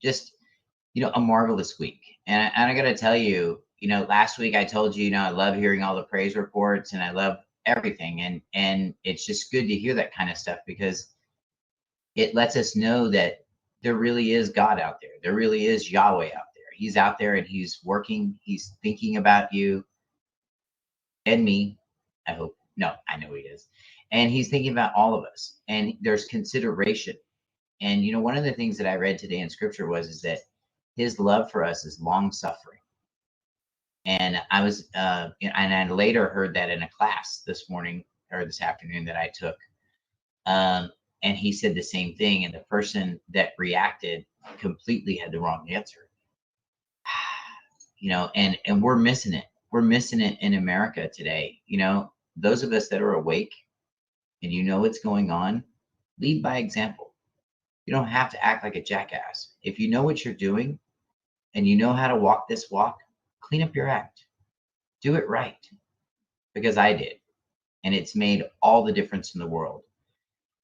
just, a marvelous week. And I got to tell you, last week I told you, I love hearing all the praise reports and I love everything. And it's just good to hear that kind of stuff because it lets us know that there really is God out there. There really is Yahweh out there. He's out there and he's working. He's thinking about you and me. I hope. No, I know he is. And he's thinking about all of us. And there's consideration. And, one of the things that I read today in scripture is that his love for us is long suffering. And I was, and I later heard that in a class this morning or this afternoon that I took. And he said the same thing. And the person that reacted completely had the wrong answer. And we're missing it. We're missing it in America today. Those of us that are awake and what's going on, lead by example. You don't have to act like a jackass. If you know what you're doing and you know how to walk this walk, clean up your act. Do it right. Because I did. And it's made all the difference in the world.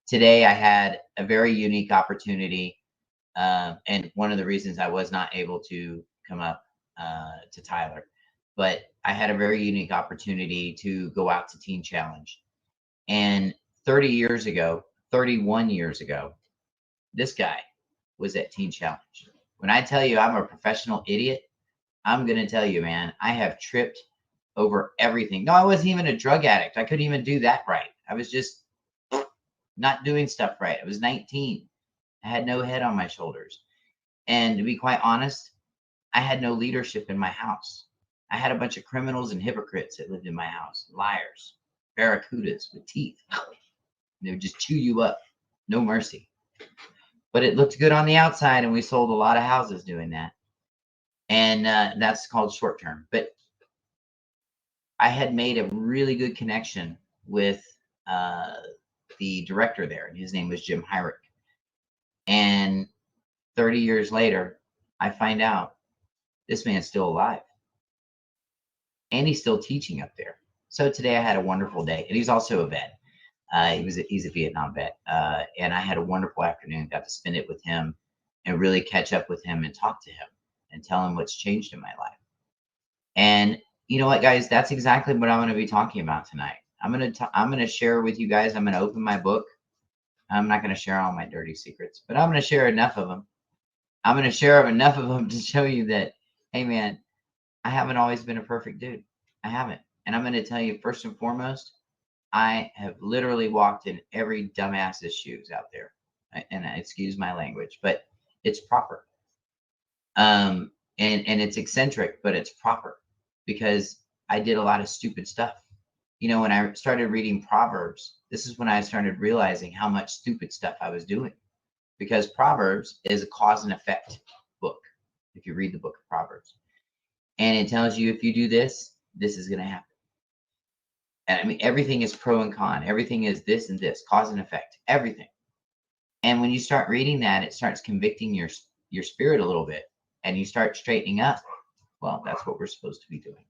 Today, I had a very unique opportunity. And one of the reasons I was not able to come up to Tyler, but I had a very unique opportunity to go out to Teen Challenge. And 31 years ago, this guy was at Teen Challenge. When I tell you I'm a professional idiot, I'm going to tell you, man, I have tripped over everything. No, I wasn't even a drug addict. I couldn't even do that right. I was just not doing stuff right. I was 19. I had no head on my shoulders. And to be quite honest, I had no leadership in my house. I had a bunch of criminals and hypocrites that lived in my house, liars, barracudas with teeth. They would just chew you up. No mercy. But it looked good on the outside, and we sold a lot of houses doing that. And that's called short term. But I had made a really good connection with the director there, and his name was Jim Hyrick. And 30 years later, I find out this man's still alive. And he's still teaching up there. So today I had a wonderful day. And he's also a vet. He's a Vietnam vet. And I had a wonderful afternoon, got to spend it with him and really catch up with him and talk to him and tell him what's changed in my life. And you know what, guys, that's exactly what I'm going to be talking about tonight. I'm going to share with you guys. I'm going to open my book. I'm not going to share all my dirty secrets, but I'm going to share enough of them. I'm going to share enough of them to show you that, hey, man, I haven't always been a perfect dude. I haven't. And I'm going to tell you, first and foremost, I have literally walked in every dumbass's shoes out there. And excuse my language, but it's proper. And it's eccentric, but it's proper because I did a lot of stupid stuff. When I started reading Proverbs, this is when I started realizing how much stupid stuff I was doing, because Proverbs is a cause and effect book. If you read the book of Proverbs, and it tells you if you do this, this is going to happen. And I mean, everything is pro and con. Everything is this and this, cause and effect, everything. And when you start reading that, it starts convicting your spirit a little bit, and you start straightening up. Well, that's what we're supposed to be doing.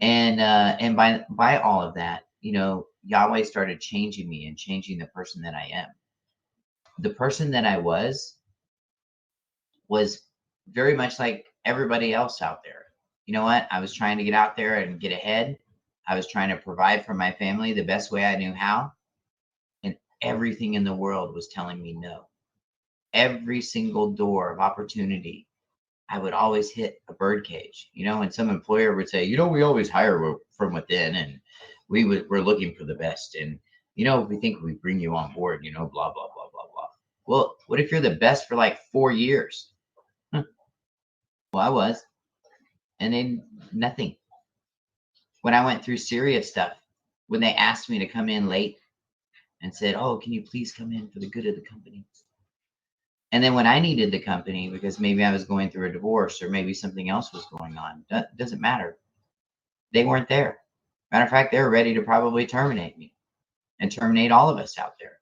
And by all of that, Yahweh started changing me and changing the person that I am. The person that I was very much like everybody else out there. You know what? I was trying to get out there and get ahead. I was trying to provide for my family the best way I knew how. And everything in the world was telling me no. Every single door of opportunity, I would always hit a birdcage, and some employer would say, we always hire from within, and we're looking for the best. And, we think we bring you on board, blah, blah, blah, blah, blah. Well, what if you're the best for like 4 years? Well, I was. And then nothing. When I went through serious stuff, when they asked me to come in late and said, oh, can you please come in for the good of the company? And then when I needed the company, because maybe I was going through a divorce or maybe something else was going on, that doesn't matter. They weren't there. Matter of fact, they were ready to probably terminate me and terminate all of us out there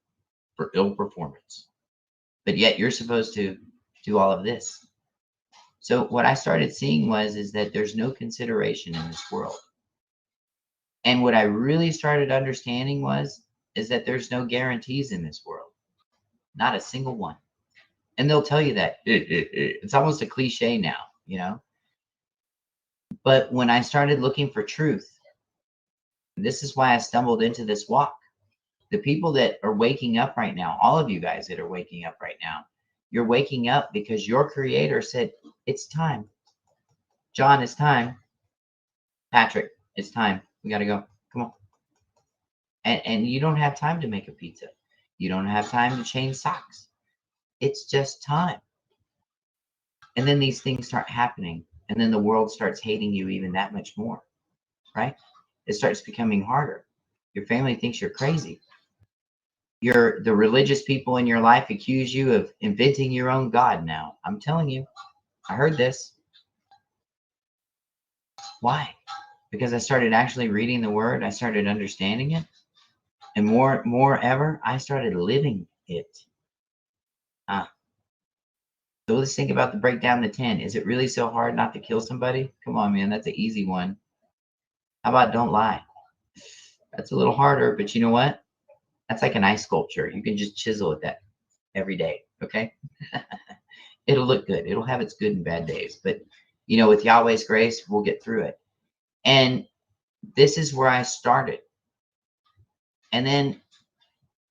for ill performance. But yet you're supposed to do all of this. So what I started seeing is that there's no consideration in this world. And what I really started understanding is that there's no guarantees in this world. Not a single one. And they'll tell you that. It's almost a cliche now, you know? But when I started looking for truth, this is why I stumbled into this walk. The people that are waking up right now, all of you guys that are waking up right now, you're waking up because your creator said, it's time. John, it's time. Patrick, it's time. We got to go. Come on. And you don't have time to make a pizza. You don't have time to change socks. It's just time. And then these things start happening. And then the world starts hating you even that much more, right? It starts becoming harder. Your family thinks you're crazy. The religious people in your life accuse you of inventing your own God now. I'm telling you, I heard this. Why? Because I started actually reading the word. I started understanding it. And more ever, I started living it. So let's think about the breakdown to 10. Is it really so hard not to kill somebody? Come on, man. That's an easy one. How about don't lie? That's a little harder, but you know what? That's like an ice sculpture. You can just chisel at that every day. Okay. It'll look good. It'll have its good and bad days. But, you know, with Yahweh's grace, we'll get through it. And this is where I started. And then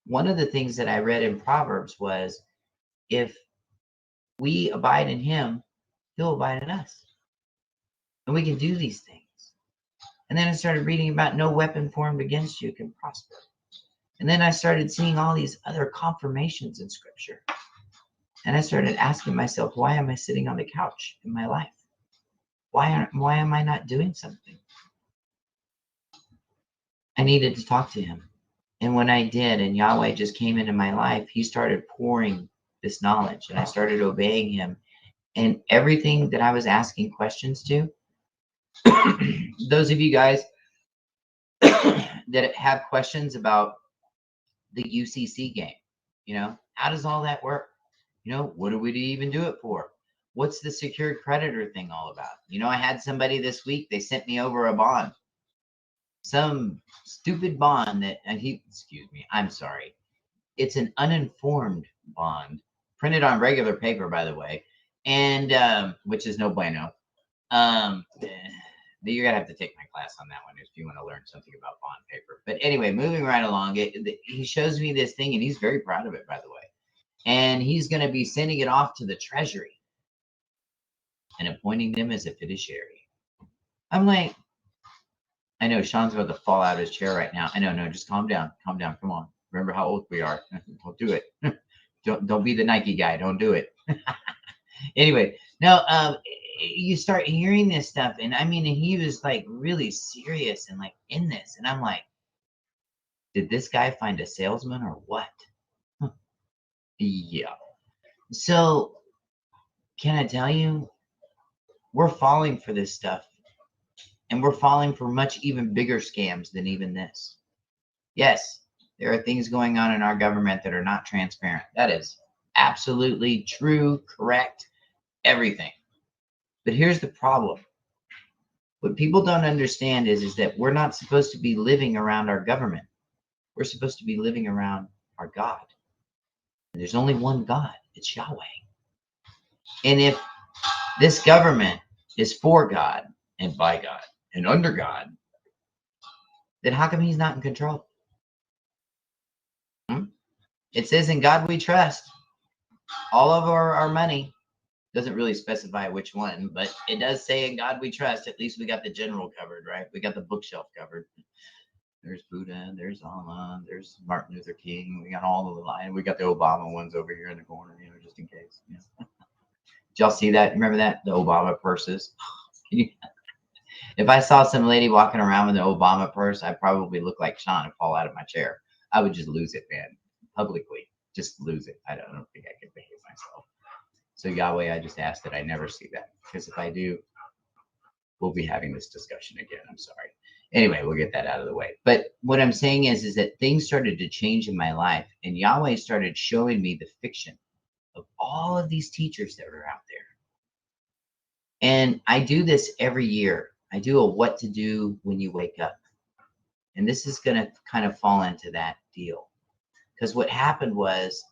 one of the things that I read in Proverbs was, if we abide in him, he'll abide in us. And we can do these things. And then I started reading about no weapon formed against you can prosper. And then I started seeing all these other confirmations in scripture. And I started asking myself, why am I sitting on the couch in my life? Why am I not doing something? I needed to talk to him. And when I did, and Yahweh just came into my life, he started pouring this knowledge, and I started obeying him. And everything that I was asking questions to, those of you guys that have questions about the UCC game, you know, how does all that work? You know, what do we even do it for? What's the secured creditor thing all about? You know, I had somebody this week, they sent me over a bond, some stupid bond that, excuse me, I'm sorry. It's an uninformed bond, printed on regular paper, by the way, and which is no bueno. You're gonna have to take my class on that one if you want to learn something about bond paper. But anyway, moving right along, he shows me this thing, and he's very proud of it, by the way. And he's going to be sending it off to the Treasury and appointing them as a fiduciary. I'm like, I know Sean's about to fall out of his chair right now. I know, no, just calm down, come on. Remember how old we are. Don't do it. Don't be the Nike guy. Don't do it. Anyway, no, you start hearing this stuff, and I mean, he was like really serious and like in this, and I'm like, did this guy find a salesman or what? Yeah. So can I tell you, we're falling for this stuff, and we're falling for much even bigger scams than even this. Yes, there are things going on in our government that are not transparent. That is absolutely true, correct, everything. But here's the problem. What people don't understand is that we're not supposed to be living around our government. We're supposed to be living around our God. And there's only one God. It's Yahweh. And if this government is for God and by God and under God, then how come he's not in control? It says, in God we trust. All of our money, doesn't really specify which one, but it does say, in God we trust. At least we got the general covered, right? We got the bookshelf covered. There's Buddha, there's Allah, there's Martin Luther King. We got all the line. We got the Obama ones over here in the corner, you know, just in case. You know. Did y'all see that? Remember that? The Obama purses. If I saw some lady walking around with an Obama purse, I'd probably look like Sean and fall out of my chair. I would just lose it, man. Publicly, just lose it. I don't think I could behave myself. So Yahweh, I just ask that I never see that, because if I do, we'll be having this discussion again. I'm sorry. Anyway, we'll get that out of the way. But what I'm saying is that things started to change in my life, and Yahweh started showing me the fiction of all of these teachers that were out there. And I do this every year. I do a what to do when you wake up. And this is going to kind of fall into that deal. Because what happened was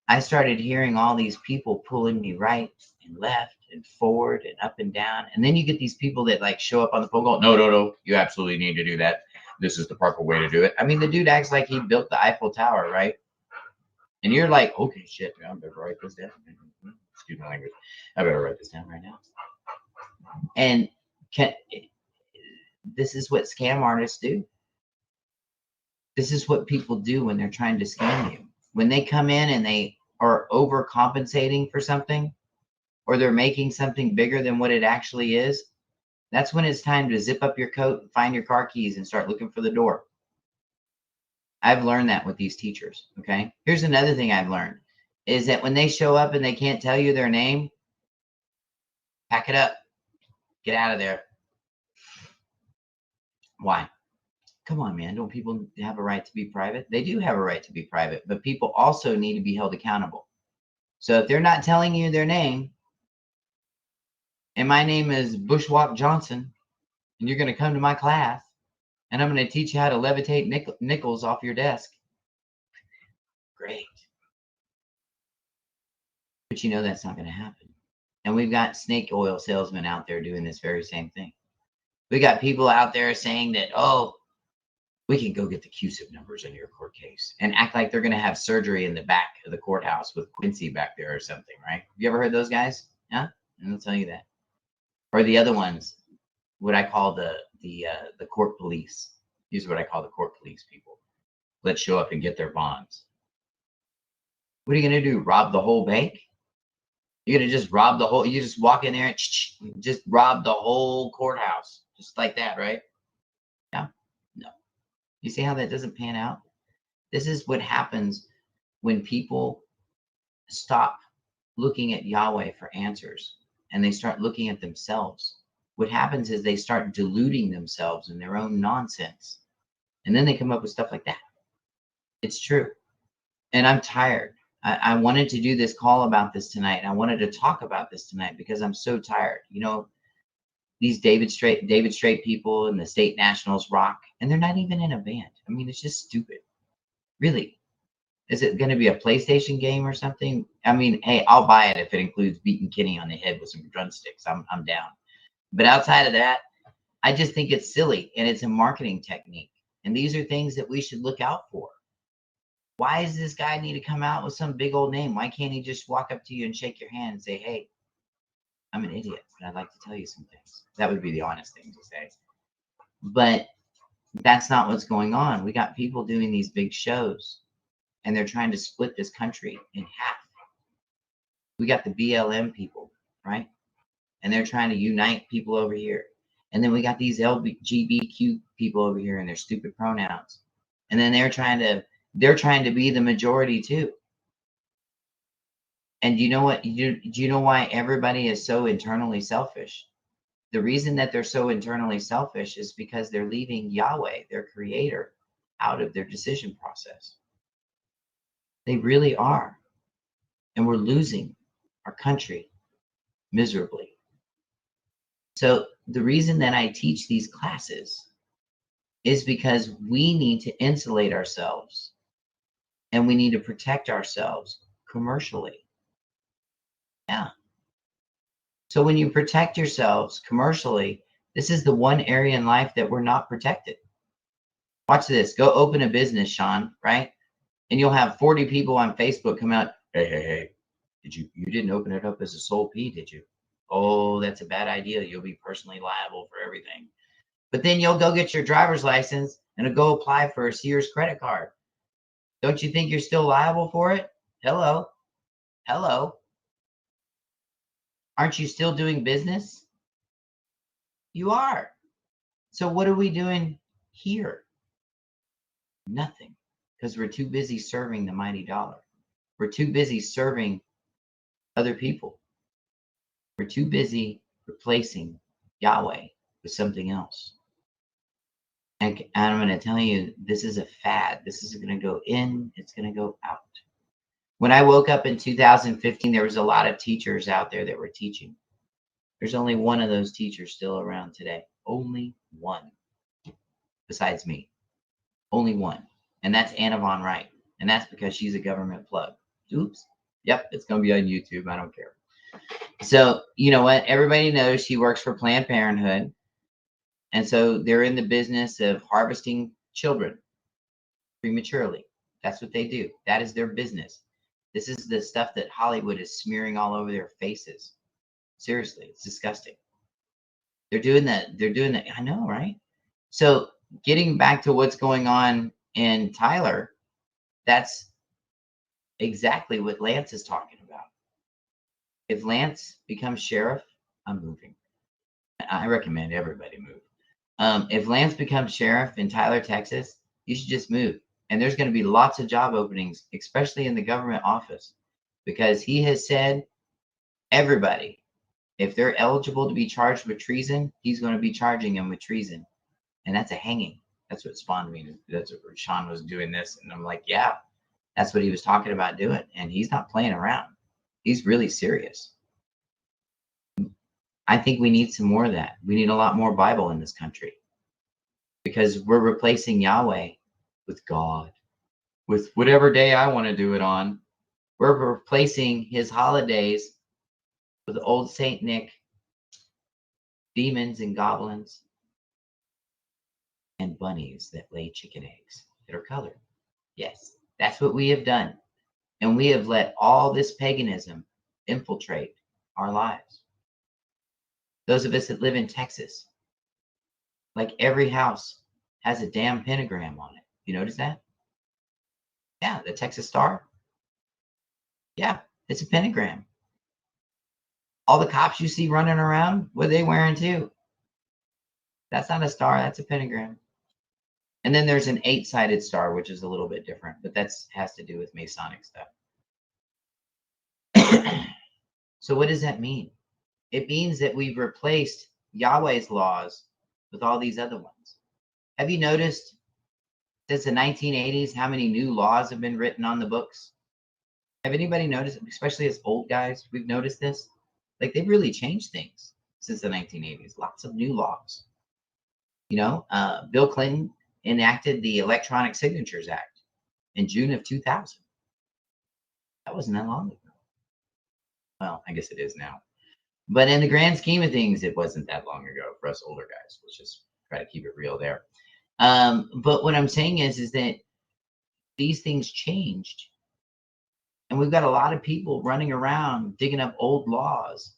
I started hearing all these people pulling me right and left and forward and up and down. And then you get these people that like show up on the phone going, no, no, no, you absolutely need to do that. This is the proper way to do it. I mean, the dude acts like he built the Eiffel Tower, right? And you're like, okay, shit, man, I better write this down. Excuse my language. I better write this down right now. And this is what scam artists do. This is what people do when they're trying to scam you. When they come in and they are overcompensating for something, or they're making something bigger than what it actually is, that's when it's time to zip up your coat and find your car keys and start looking for the door. I've learned that with these teachers. Okay. Here's another thing I've learned is that when they show up and they can't tell you their name, pack it up, get out of there. Why? Come on, man. Don't people have a right to be private? They do have a right to be private, but people also need to be held accountable. So if they're not telling you their name, and my name is Bushwalk Johnson, and you're going to come to my class, and I'm going to teach you how to levitate nickels off your desk. Great. But you know that's not going to happen. And we've got snake oil salesmen out there doing this very same thing. We got people out there saying that, oh, we can go get the QSIP numbers in your court case and act like they're going to have surgery in the back of the courthouse with Quincy back there or something, right? You ever heard those guys? Yeah, and they'll tell you that. Or the other ones, what I call the court police. These are what I call the court police people. Let's show up and get their bonds. What are you going to do? Rob the whole bank? You're going to just rob the whole, you just walk in there and just rob the whole courthouse. Just like that, right? Yeah. No. You see how that doesn't pan out? This is what happens when people stop looking at Yahweh for answers and they start looking at themselves. What happens is they start deluding themselves in their own nonsense. And then they come up with stuff like that. It's true. And I'm tired. I wanted to do this call about this tonight. I wanted to talk about this tonight because I'm so tired. You know, these David Strait people and the State Nationals rock, and they're not even in a band. I mean, it's just stupid. Really. Is it going to be a PlayStation game or something? I mean, hey, I'll buy it if it includes beating Kenny on the head with some drumsticks. I'm down. But outside of that, I just think it's silly and it's a marketing technique. And these are things that we should look out for. Why does this guy need to come out with some big old name? Why can't he just walk up to you and shake your hand and say, hey, I'm an idiot, but I'd like to tell you some things. That would be the honest thing to say. But that's not what's going on. We got people doing these big shows and they're trying to split this country in half. We got the BLM people, right? And they're trying to unite people over here. And then we got these LGBTQ people over here and their stupid pronouns. And then they're trying to be the majority too. And you know what? Do you know why everybody is so internally selfish? The reason that they're so internally selfish is because they're leaving Yahweh, their creator, out of their decision process. They really are. And we're losing our country miserably. So the reason that I teach these classes is because we need to insulate ourselves and we need to protect ourselves commercially. Yeah. So when you protect yourselves commercially, this is the one area in life that we're not protected. Watch this. Go open a business, Sean, right? And you'll have 40 people on Facebook come out. Hey. You didn't open it up as a sole P, did you? Oh, that's a bad idea. You'll be personally liable for everything. But then you'll go get your driver's license and go apply for a Sears credit card. Don't you think you're still liable for it? Hello. Aren't you still doing business? You are. So what are we doing here? Nothing. Because we're too busy serving the mighty dollar. We're too busy serving other people. We're too busy replacing Yahweh with something else. And I'm going to tell you, this is a fad. This is going to go in. It's going to go out. When I woke up in 2015, there was a lot of teachers out there that were teaching. There's only one of those teachers still around today. Only one. Besides me. Only one. And that's Anna Von Wright. And that's because she's a government plug. Oops. Yep, it's going to be on YouTube. I don't care. So, you know what? Everybody knows she works for Planned Parenthood. And so they're in the business of harvesting children prematurely. That's what they do. That is their business. This is the stuff that Hollywood is smearing all over their faces. Seriously, it's disgusting. They're doing that. They're doing that. I know, right? So, getting back to what's going on in Tyler, that's exactly what Lance is talking about. If Lance becomes sheriff, I'm moving. I recommend everybody move. If Lance becomes sheriff in Tyler, Texas, you should just move. And there's going to be lots of job openings, especially in the government office, because he has said everybody, if they're eligible to be charged with treason, he's going to be charging them with treason. And that's a hanging. That's what spawned me. That's what Sean was doing this. And I'm like, yeah, that's what he was talking about doing. And he's not playing around. He's really serious. I think we need some more of that. We need a lot more Bible in this country because we're replacing Yahweh with God, with whatever day I want to do it on. We're replacing his holidays with old Saint Nick, demons and goblins, and bunnies that lay chicken eggs that are colored. Yes, that's what we have done. And we have let all this paganism infiltrate our lives. Those of us that live in Texas, like every house has a damn pentagram on it. You notice that? Yeah, the Texas Star. Yeah, it's a pentagram. All the cops you see running around, what are they wearing too? That's not a star, that's a pentagram. And then there's an 8-sided star, which is a little bit different, but that has to do with Masonic stuff. So what does that mean? It means that we've replaced Yahweh's laws with all these other ones. Have you noticed since the 1980s how many new laws have been written on the books? Have anybody noticed, especially as old guys, we've noticed this? Like they've really changed things since the 1980s. Lots of new laws. You know, Bill Clinton enacted the Electronic Signatures Act in June of 2000. That wasn't that long ago. Well, I guess it is now. But in the grand scheme of things, it wasn't that long ago for us older guys. Let's just try to keep it real there. But what I'm saying is that these things changed. And we've got a lot of people running around digging up old laws.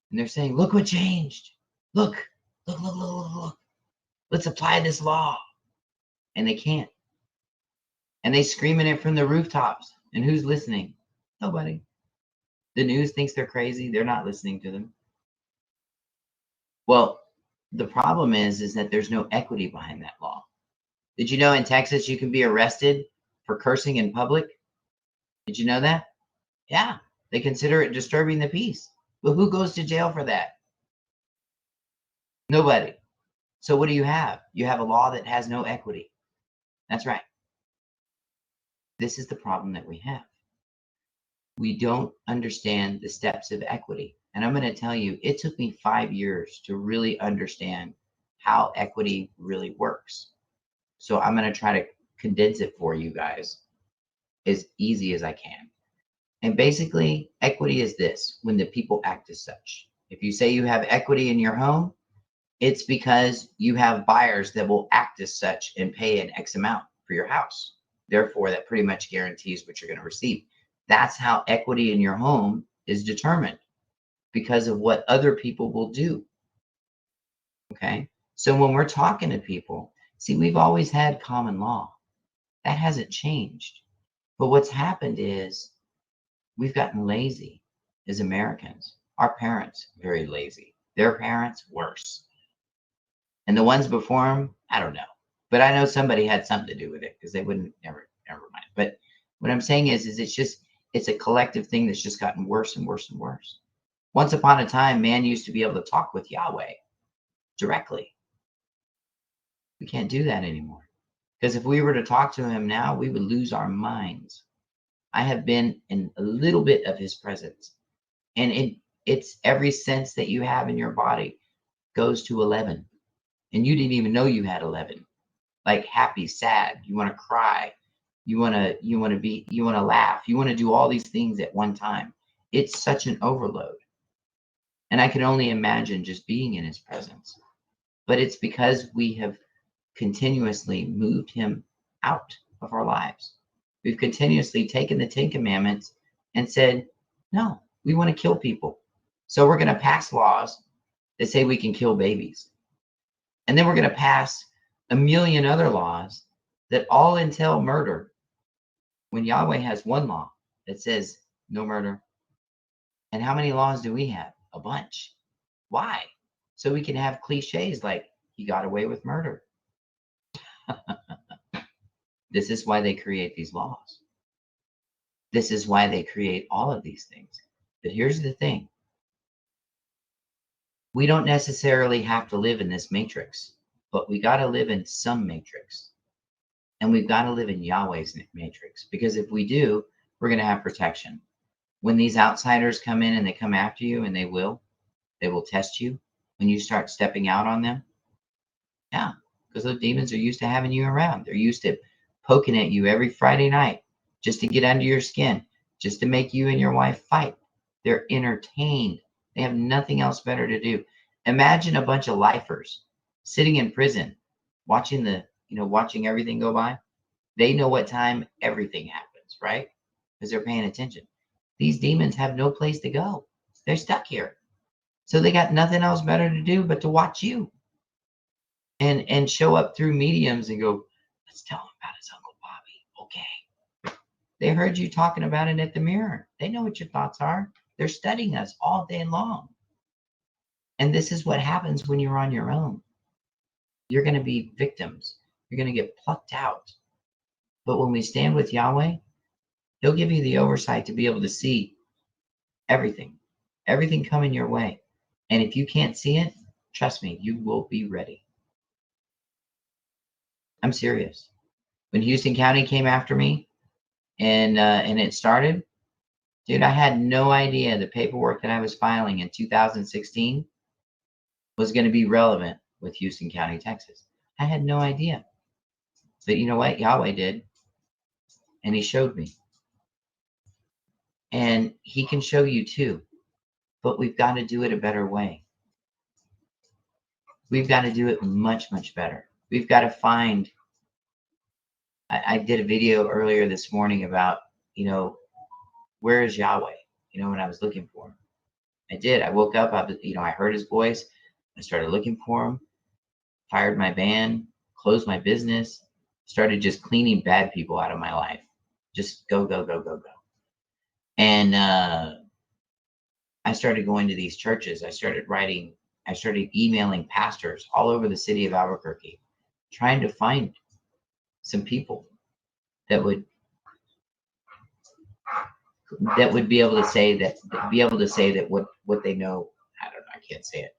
And they're saying, look what changed. Look. Let's apply this law. And they can't. And they screaming it from the rooftops. And who's listening? Nobody. The news thinks they're crazy. They're not listening to them. Well, the problem is that there's no equity behind that law. Did you know in Texas you can be arrested for cursing in public? Did you know that? Yeah, they consider it disturbing the peace. But who goes to jail for that? Nobody. So what do you have? You have a law that has no equity. That's right. This is the problem that we have. We don't understand the steps of equity. And I'm going to tell you, it took me 5 years to really understand how equity really works. So I'm going to try to condense it for you guys as easy as I can. And basically, equity is this: when the people act as such. If you say you have equity in your home, it's because you have buyers that will act as such and pay an X amount for your house. Therefore, that pretty much guarantees what you're going to receive. That's how equity in your home is determined, because of what other people will do. Okay. So when we're talking to people, see, we've always had common law. That hasn't changed. But what's happened is we've gotten lazy as Americans. Our parents, very lazy. Their parents, worse. And the ones before them, I don't know. But I know somebody had something to do with it because they wouldn't, never mind. But what I'm saying is it's a collective thing that's just gotten worse and worse and worse. Once upon a time, man used to be able to talk with Yahweh directly. We can't do that anymore. Because if we were to talk to him now, we would lose our minds. I have been in a little bit of his presence. And it's every sense that you have in your body goes to 11. And you didn't even know you had 11. Like happy, sad, you want to cry. you want to laugh, you want to do all these things at one time. It's such an overload. And I can only imagine just being in his presence. But it's because we have continuously moved him out of our lives. We've continuously taken the 10 Commandments and said, no, we want to kill people. So we're going to pass laws that say we can kill babies. And then we're going to pass a million other laws that all entail murder, when Yahweh has one law that says no murder. And how many laws do we have? A bunch. Why? So we can have cliches like he got away with murder. This is why they create these laws. This is why they create all of these things. But here's the thing. We don't necessarily have to live in this matrix, but we got to live in some matrix. And we've got to live in Yahweh's matrix, because if we do, we're going to have protection. When these outsiders come in and they come after you, and they will test you when you start stepping out on them. Yeah, because those demons are used to having you around. They're used to poking at you every Friday night just to get under your skin, just to make you and your wife fight. They're entertained. They have nothing else better to do. Imagine a bunch of lifers sitting in prison, watching watching everything go by. They know what time everything happens, right? Because they're paying attention. These demons have no place to go. They're stuck here. So they got nothing else better to do but to watch you and show up through mediums and go, let's tell him about his Uncle Bobby. Okay. They heard you talking about it at the mirror. They know what your thoughts are. They're studying us all day long. And this is what happens when you're on your own. You're going to be victims. You're going to get plucked out. But when we stand with Yahweh, he'll give you the oversight to be able to see everything coming your way. And if you can't see it, trust me, you will be ready. I'm serious. When Houston County came after me and it started, dude, I had no idea the paperwork that I was filing in 2016 was going to be relevant with Houston County, Texas. I had no idea. But you know what? Yahweh did. And he showed me. And he can show you too. But we've got to do it a better way. We've got to do it much, much better. We've got to find. I did a video earlier this morning about, where is Yahweh? When I was looking for him. I did. I woke up, I heard his voice. I started looking for him, fired my band, closed my business, started just cleaning bad people out of my life. Just go, go, go, go, go. And I started going to these churches. I started emailing pastors all over the city of Albuquerque, trying to find some people that would be able to say that what they know. I don't know. I can't say it.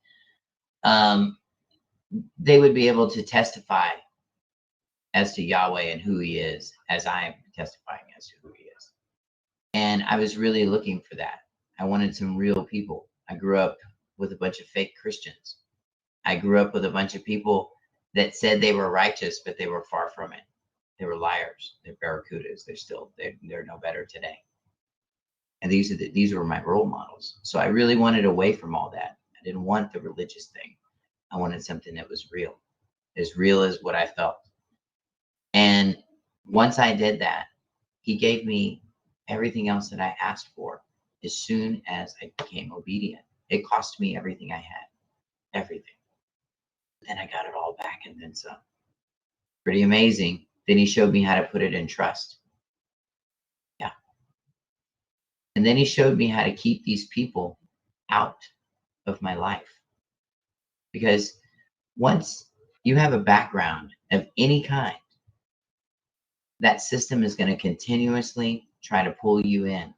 They would be able to testify as to Yahweh and who he is, as I am testifying as to who he is. And I was really looking for that. I wanted some real people. I grew up with a bunch of fake Christians. I grew up with a bunch of people that said they were righteous, but they were far from it. They were liars. They're barracudas. They're no better today. And these were my role models. So I really wanted away from all that. I didn't want the religious thing. I wanted something that was real as what I felt. And once I did that, he gave me everything else that I asked for as soon as I became obedient. It cost me everything I had, everything. Then I got it all back and then some. Pretty amazing. Then he showed me how to put it in trust. Yeah. And then he showed me how to keep these people out of my life. Because once you have a background of any kind, that system is going to continuously try to pull you in,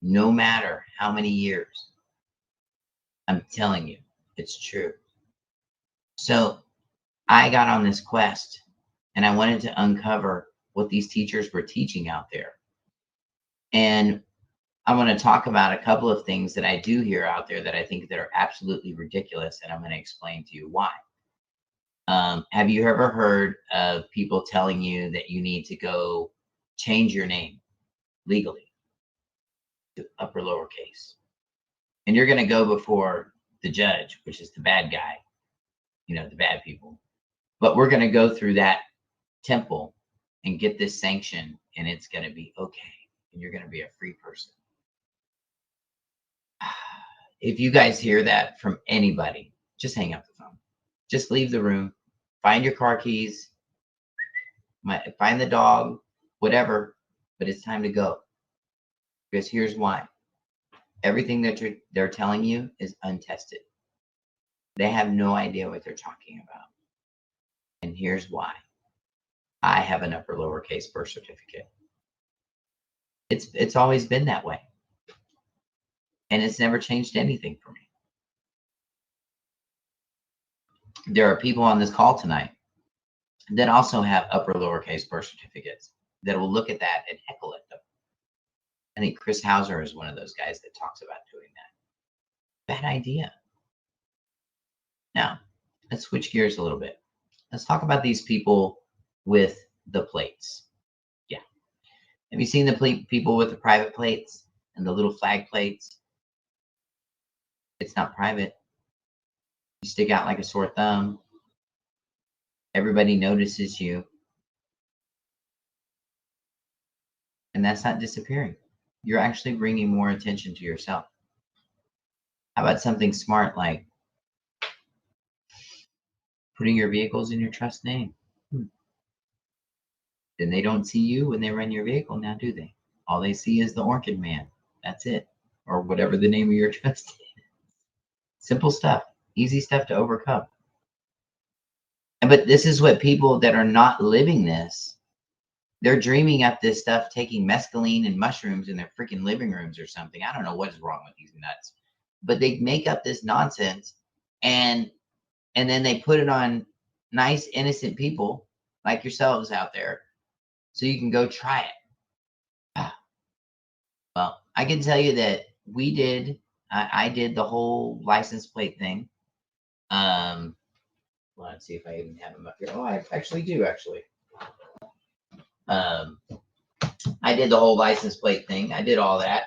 no matter how many years. I'm telling you, it's true. So I got on this quest and I wanted to uncover what these teachers were teaching out there. And I want to talk about a couple of things that I do hear out there that I think that are absolutely ridiculous. And I'm going to explain to you why. Have you ever heard of people telling you that you need to go change your name legally to upper lowercase. And you're going to go before the judge, which is the bad guy, the bad people. But we're going to go through that temple and get this sanction, and it's going to be okay. And you're going to be a free person. If you guys hear that from anybody, just hang up the phone. Just leave the room. Find your car keys. Find the dog, whatever. But it's time to go. Because here's why. Everything that they're telling you is untested. They have no idea what they're talking about. And here's why. I have an upper lowercase birth certificate. It's always been that way. And it's never changed anything for me. There are people on this call tonight that also have upper lowercase birth certificates that will look at that and heckle at them. I think Chris Hauser is one of those guys that talks about doing that. Bad idea. Now, let's switch gears a little bit. Let's talk about these people with the plates. Yeah. Have you seen the people with the private plates and the little flag plates? It's not private. You stick out like a sore thumb. Everybody notices you. And that's not disappearing. You're actually bringing more attention to yourself. How about something smart like putting your vehicles in your trust name? Then they don't see you when they run your vehicle now, do they? All they see is the Orchid Man. That's it. Or whatever the name of your trust is. Simple stuff. Easy stuff to overcome. But this is what people that are not living this, they're dreaming up this stuff, taking mescaline and mushrooms in their freaking living rooms or something. I don't know what is wrong with these nuts. But they make up this nonsense and then they put it on nice, innocent people like yourselves out there so you can go try it. Well, I can tell you that I did the whole license plate thing. Let's see if I even have them up here. Oh, I actually do, actually. I did the whole license plate thing. I did all that.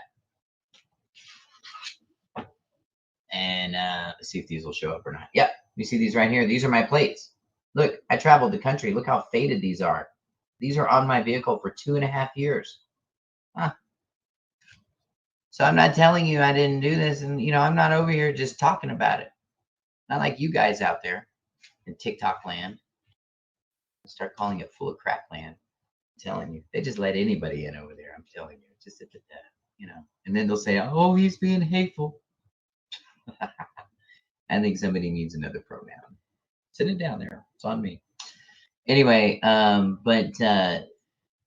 And let's see if these will show up or not. Yep. You see these right here? These are my plates. Look, I traveled the country. Look how faded these are. These are on my vehicle for 2.5 years. Huh. So I'm not telling you I didn't do this. And, I'm not over here just talking about it. Not like you guys out there in TikTok land. I'll start calling it full of crap land. I'm telling you. They just let anybody in over there. I'm telling you. Just And then they'll say, oh, he's being hateful. I think somebody needs another pronoun. Sit it down there. It's on me. Anyway, but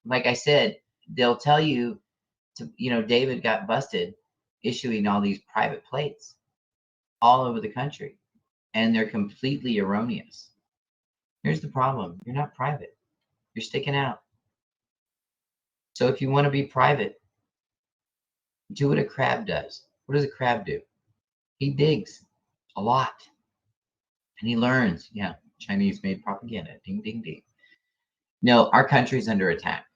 like I said, they'll tell you David got busted issuing all these private plates all over the country, and they're completely erroneous. Here's the problem. You're not private. You're sticking out. So if you want to be private, do what a crab does. What does a crab do? He digs a lot. And he learns. Yeah, Chinese made propaganda. Ding, ding, ding. No, our country's under attack.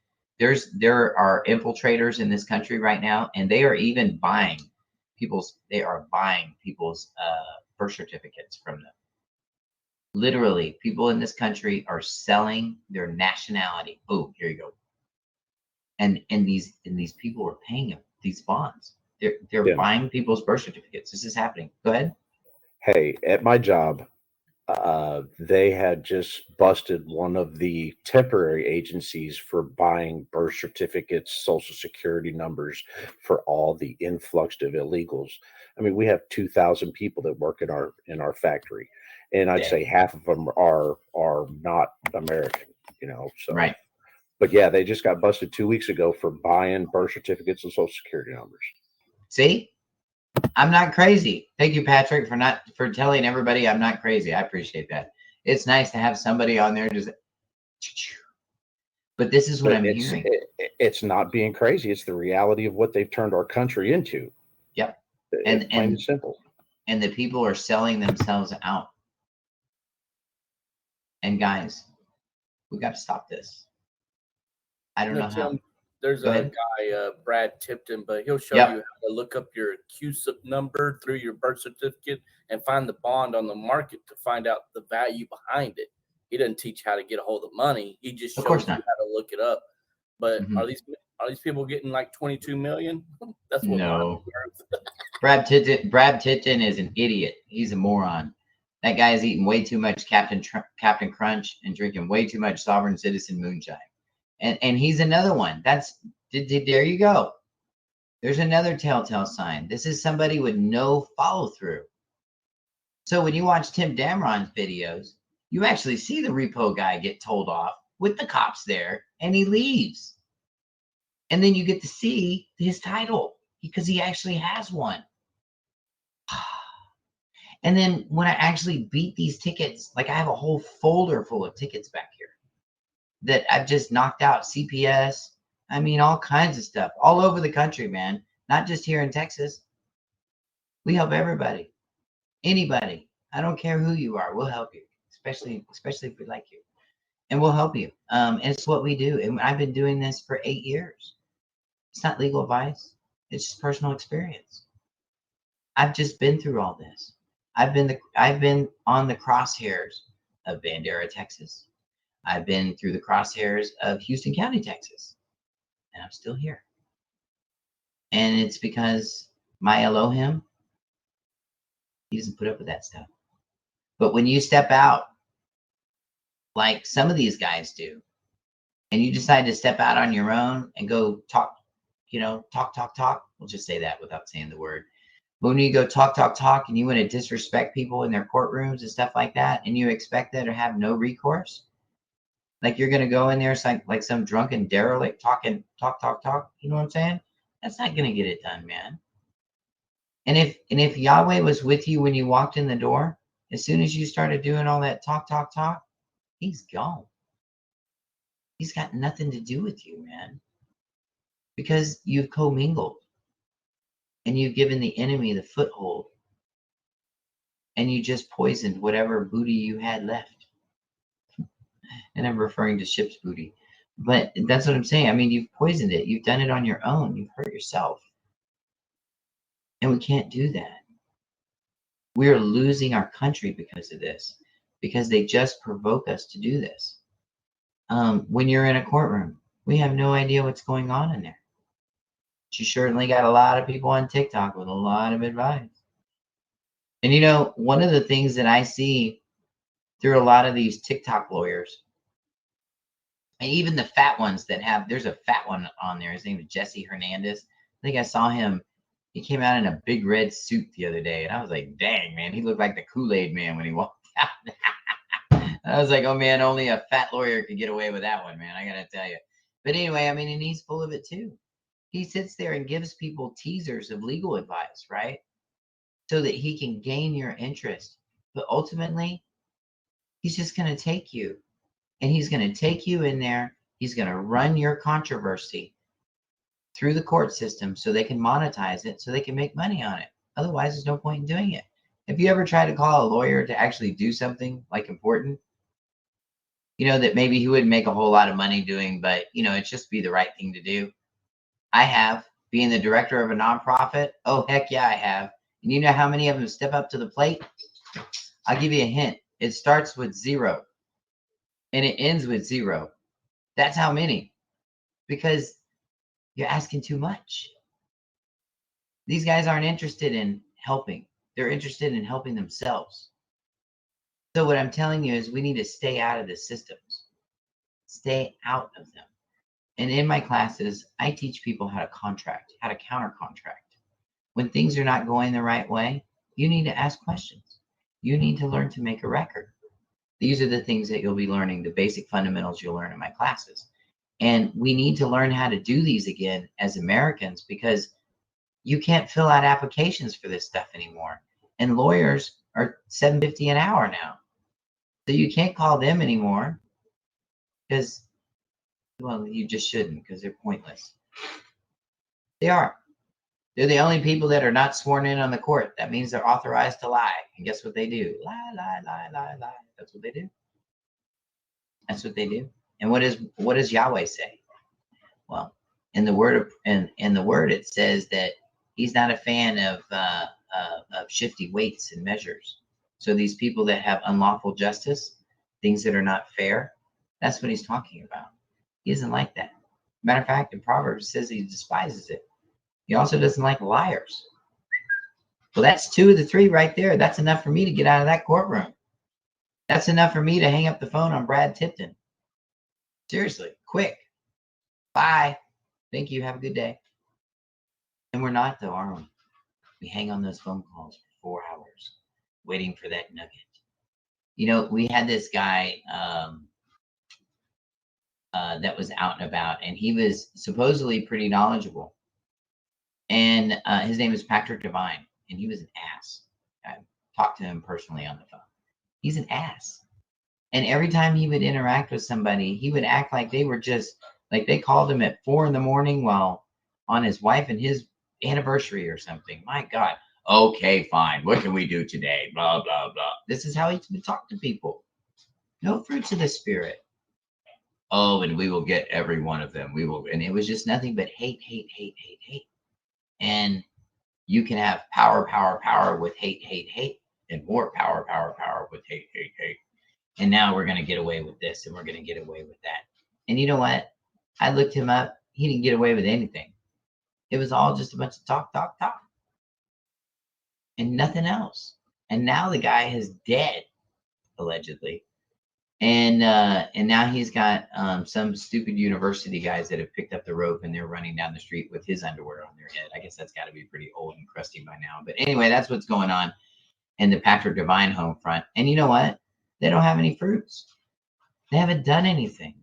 There are infiltrators in this country right now, and they are even buying people's birth certificates from them. Literally, people in this country are selling their nationality. Oh, here you go. And these people are paying them these bonds. They're buying people's birth certificates. This is happening. Go ahead. Hey, at my job, they had just busted one of the temporary agencies for buying birth certificates, social security numbers for all the influx of illegals. I mean, we have 2,000 people that work in our factory, and I'd say half of them are not American. So right. But yeah, they just got busted 2 weeks ago for buying birth certificates and social security numbers. See? I'm not crazy. Thank you, Patrick, for telling everybody I'm not crazy. I appreciate that. It's nice to have somebody on there just. But this is what I'm hearing. It's not being crazy. It's the reality of what they've turned our country into. Yep. Plain and simple. And the people are selling themselves out. And guys, we got to stop this. I don't know how. There's Go a ahead. guy, Brad Tipton, but he'll show you Yep. how to look up your CUSIP number through your birth certificate and find the bond on the market to find out the value behind it. He doesn't teach how to get a hold of money. He just Of shows course you not. how to look it up. But Mhm. are these people getting like 22 million? That's what mine's No. worth. Brad Tipton is an idiot. He's a moron. That guy is eating way too much Captain Crunch and drinking way too much Sovereign Citizen moonshine. And he's another one. There you go. There's another telltale sign. This is somebody with no follow through. So when you watch Tim Dameron's videos, you actually see the repo guy get told off with the cops there, and he leaves. And then you get to see his title because he actually has one. And then when I actually beat these tickets, like I have a whole folder full of tickets back here that I've just knocked out. CPS, I mean, all kinds of stuff all over the country, man, not just here in Texas. We help everybody, anybody. I don't care who you are. We'll help you, especially if we like you, and we'll help you. And it's what we do. And I've been doing this for 8 years. It's not legal advice. It's just personal experience. I've just been through all this. I've been on the crosshairs of Bandera, Texas. I've been through the crosshairs of Houston County, Texas, and I'm still here. And it's because my Elohim, he doesn't put up with that stuff. But when you step out, like some of these guys do, and you decide to step out on your own and go talk, talk. We'll just say that without saying the word. When you go talk, and you want to disrespect people in their courtrooms and stuff like that, and you expect them to have no recourse, like you're going to go in there like some drunken derelict talk. You know what I'm saying? That's not going to get it done, man. And if Yahweh was with you when you walked in the door, as soon as you started doing all that talk, he's gone. He's got nothing to do with you, man, because you've commingled and you've given the enemy the foothold. And you just poisoned whatever booty you had left. And I'm referring to ship's booty. But that's what I'm saying. I mean, you've poisoned it. You've done it on your own. You've hurt yourself. And we can't do that. We're losing our country because of this, because they just provoke us to do this. When you're in a courtroom, we have no idea what's going on in there. She certainly got a lot of people on TikTok with a lot of advice. And one of the things that I see through a lot of these TikTok lawyers, and even the fat ones there's a fat one on there. His name is Jesse Hernandez. I think I saw him. He came out in a big red suit the other day, and I was like, dang, man, he looked like the Kool-Aid man when he walked out. I was like, oh, man, only a fat lawyer could get away with that one, man. I got to tell you. But anyway, I mean, and he's full of it, too. He sits there and gives people teasers of legal advice, right? So that he can gain your interest. But ultimately, he's just going to take you. And he's going to take you in there. He's going to run your controversy through the court system so they can monetize it, so they can make money on it. Otherwise, there's no point in doing it. Have you ever tried to call a lawyer to actually do something like important? That maybe he wouldn't make a whole lot of money doing, but, it's just be the right thing to do. I have, being the director of a nonprofit. Oh, heck yeah, I have. And you know how many of them step up to the plate? I'll give you a hint. It starts with 0 and it ends with 0. That's how many. Because you're asking too much. These guys aren't interested in helping. They're interested in helping themselves. So what I'm telling you is we need to stay out of the systems. Stay out of them. And in my classes, I teach people how to contract, how to counter contract. When things are not going the right way, you need to ask questions. You need to learn to make a record. These are the things that you'll be learning, the basic fundamentals you'll learn in my classes. And we need to learn how to do these again as Americans, because you can't fill out applications for this stuff anymore. And lawyers are $7.50 an hour now. So you can't call them anymore because, well, you just shouldn't, because they're pointless. They are. They're the only people that are not sworn in on the court. That means they're authorized to lie. And guess what they do? Lie. That's what they do. That's what they do. And what does Yahweh say? Well, In the word in the word, it says that he's not a fan of shifty weights and measures. So these people that have unlawful justice, things that are not fair, that's what he's talking about. He doesn't like that. Matter of fact, in Proverbs, it says he despises it. He also doesn't like liars. Well, that's 2 of the 3 right there. That's enough for me to get out of that courtroom. That's enough for me to hang up the phone on Brad Tipton. Seriously, quick. Bye. Thank you. Have a good day. And we're not, though, are we? We hang on those phone calls for 4 hours, waiting for that nugget. You know, we had this guy that was out and about, and he was supposedly pretty knowledgeable. And his name is Patrick Devine, and he was an ass. I talked to him personally on the phone. He's an ass. And every time he would interact with somebody, he would act like they were just, like they called him at 4 a.m. while on his wife and his anniversary or something. My God. Okay, fine. What can we do today? Blah, blah, blah. This is how he would talk to people. No fruits of the spirit. Oh, and we will get every one of them. We will. And it was just nothing but hate, hate, hate, hate, hate. And you can have power, power, power with hate, hate, hate, and more power, power, power with hate, hate, hate. And now we're going to get away with this, and we're going to get away with that. And you know what? I looked him up. He didn't get away with anything. It was all just a bunch of talk, talk, talk, and nothing else. And now the guy is dead, allegedly. And now he's got some stupid university guys that have picked up the rope and they're running down the street with his underwear on their head. I guess that's got to be pretty old and crusty by now. But anyway, that's what's going on in the Patrick Devine home front. And you know what? They don't have any fruits. They haven't done anything.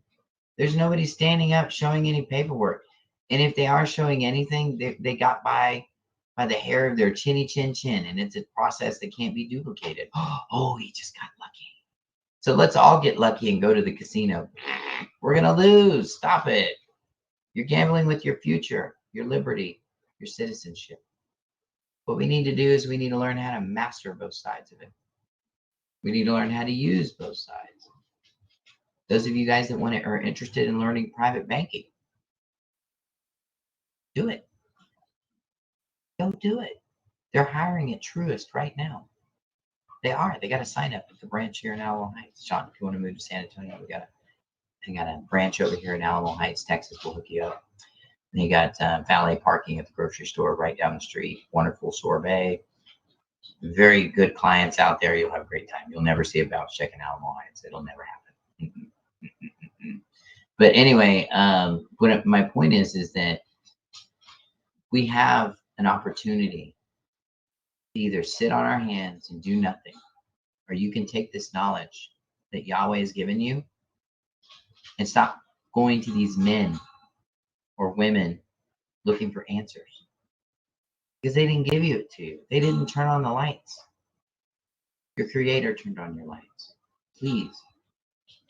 There's nobody standing up showing any paperwork. And if they are showing anything, they got by the hair of their chinny chin chin. And it's a process that can't be duplicated. Oh, he just got lucky. So let's all get lucky and go to the casino. We're going to lose. Stop it. You're gambling with your future, your liberty, your citizenship. What we need to do is we need to learn how to master both sides of it. We need to learn how to use both sides. Those of you guys that are interested in learning private banking, do it. Go do it. They're hiring at Truist right now. They are. They got to sign up at the branch here in Alamo Heights. Sean, if you want to move to San Antonio, we got a branch over here in Alamo Heights, Texas. We'll hook you up. And you got valet parking at the grocery store right down the street. Wonderful sorbet. Very good clients out there. You'll have a great time. You'll never see a bounce check in Alamo Heights. It'll never happen. But anyway, my point is that we have an opportunity to either sit on our hands and do nothing, or you can take this knowledge that Yahweh has given you and stop going to these men or women looking for answers, because they didn't give it to you. They didn't turn on the lights. Your Creator turned on your lights. Please,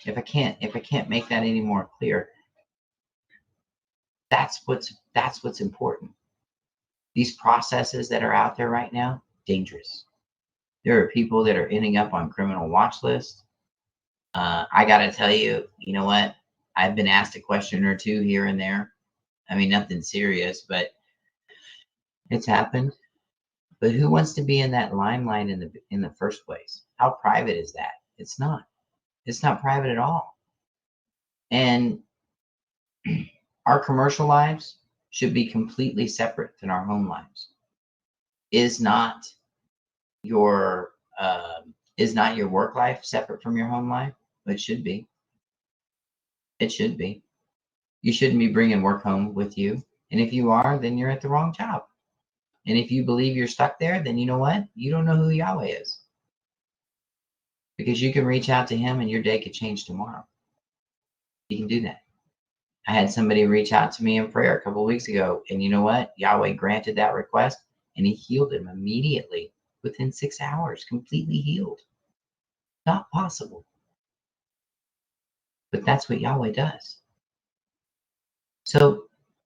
if I can't make that any more clear, that's what's important. These processes that are out there right now, dangerous. There are people that are ending up on criminal watch lists. I got to tell you, you know what? I've been asked a question or two here and there. I mean, nothing serious, but it's happened. But who wants to be in that limelight in the first place? How private is that? It's not. It's not private at all. And our commercial lives should be completely separate than our home lives. Is not your work life separate from your home life? It should be. It should be. You shouldn't be bringing work home with you. And if you are, then you're at the wrong job. And if you believe you're stuck there, then you know what? You don't know who Yahweh is. Because you can reach out to him and your day could change tomorrow. You can do that. I had somebody reach out to me in prayer a couple of weeks ago. And you know what? Yahweh granted that request and he healed him immediately within 6 hours, completely healed. Not possible. But that's what Yahweh does. So